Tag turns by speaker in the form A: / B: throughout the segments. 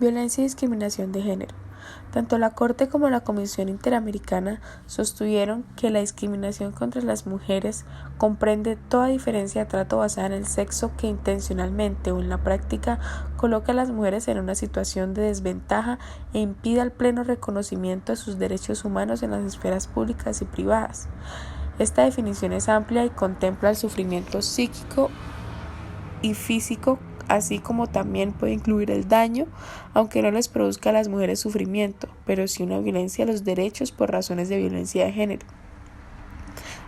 A: Violencia y discriminación de género. Tanto la Corte como la Comisión Interamericana sostuvieron que la discriminación contra las mujeres comprende toda diferencia de trato basada en el sexo que intencionalmente o en la práctica coloca a las mujeres en una situación de desventaja e impide el pleno reconocimiento de sus derechos humanos en las esferas públicas y privadas. Esta definición es amplia y contempla el sufrimiento psíquico y físico, así como también puede incluir el daño, aunque no les produzca a las mujeres sufrimiento, pero sí una violencia a los derechos por razones de violencia de género.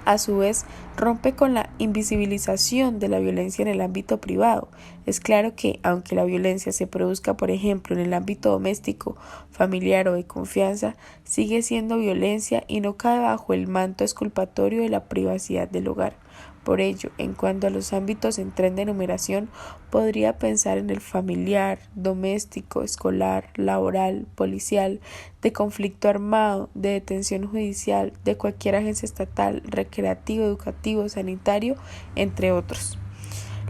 A: A su vez, rompe con la invisibilización de la violencia en el ámbito privado. Es claro que, aunque la violencia se produzca, por ejemplo, en el ámbito doméstico, familiar o de confianza, sigue siendo violencia y no cae bajo el manto exculpatorio de la privacidad del hogar. Por ello, en cuanto a los ámbitos en tren de enumeración, podría pensar en el familiar, doméstico, escolar, laboral, policial, de conflicto armado, de detención judicial, de cualquier agencia estatal, recreativo, educativo, sanitario, entre otros.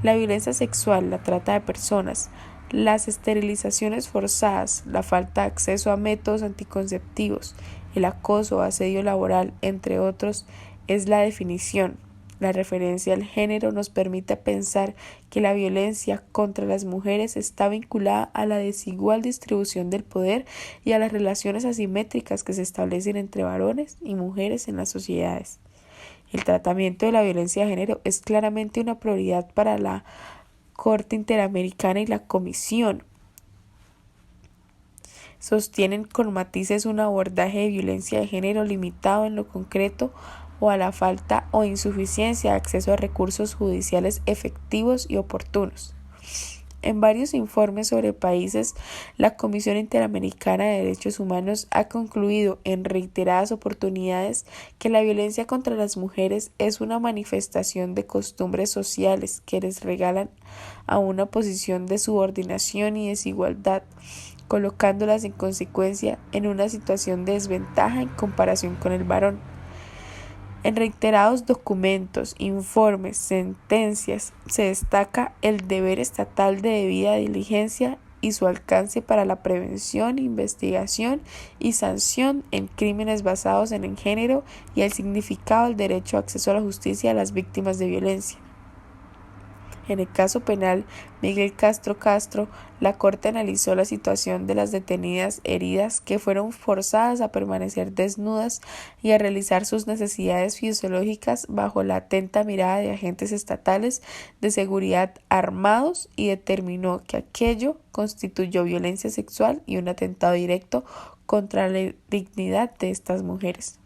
A: La violencia sexual, la trata de personas, las esterilizaciones forzadas, la falta de acceso a métodos anticonceptivos, el acoso o asedio laboral, entre otros, es la definición. La referencia al género nos permite pensar que la violencia contra las mujeres está vinculada a la desigual distribución del poder y a las relaciones asimétricas que se establecen entre varones y mujeres en las sociedades. El tratamiento de la violencia de género es claramente una prioridad para la Corte Interamericana y la Comisión. Sostienen con matices un abordaje de violencia de género limitado en lo concreto o a la falta o insuficiencia de acceso a recursos judiciales efectivos y oportunos. En varios informes sobre países, la Comisión Interamericana de Derechos Humanos ha concluido en reiteradas oportunidades que la violencia contra las mujeres es una manifestación de costumbres sociales que les regalan a una posición de subordinación y desigualdad, colocándolas en consecuencia en una situación de desventaja en comparación con el varón. En reiterados documentos, informes, sentencias, se destaca el deber estatal de debida diligencia y su alcance para la prevención, investigación y sanción en crímenes basados en el género y el significado del derecho a acceso a la justicia a las víctimas de violencia. En el caso penal Miguel Castro Castro, la Corte analizó la situación de las detenidas heridas que fueron forzadas a permanecer desnudas y a realizar sus necesidades fisiológicas bajo la atenta mirada de agentes estatales de seguridad armados y determinó que aquello constituyó violencia sexual y un atentado directo contra la dignidad de estas mujeres.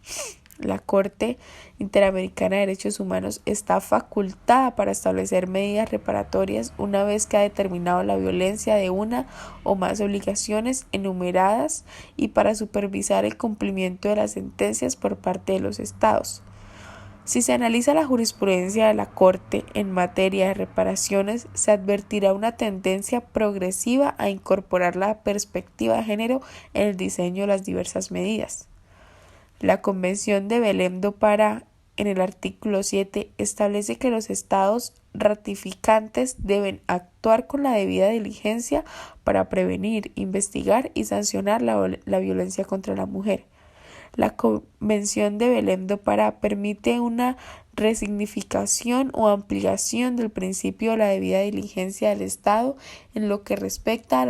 A: La Corte Interamericana de Derechos Humanos está facultada para establecer medidas reparatorias una vez que ha determinado la violencia de una o más obligaciones enumeradas y para supervisar el cumplimiento de las sentencias por parte de los Estados. Si se analiza la jurisprudencia de la Corte en materia de reparaciones, se advertirá una tendencia progresiva a incorporar la perspectiva de género en el diseño de las diversas medidas. La Convención de Belém do Pará, en el artículo 7, establece que los estados ratificantes deben actuar con la debida diligencia para prevenir, investigar y sancionar la violencia contra la mujer. La Convención de Belém do Pará permite una resignificación o ampliación del principio de la debida diligencia del Estado en lo que respecta a la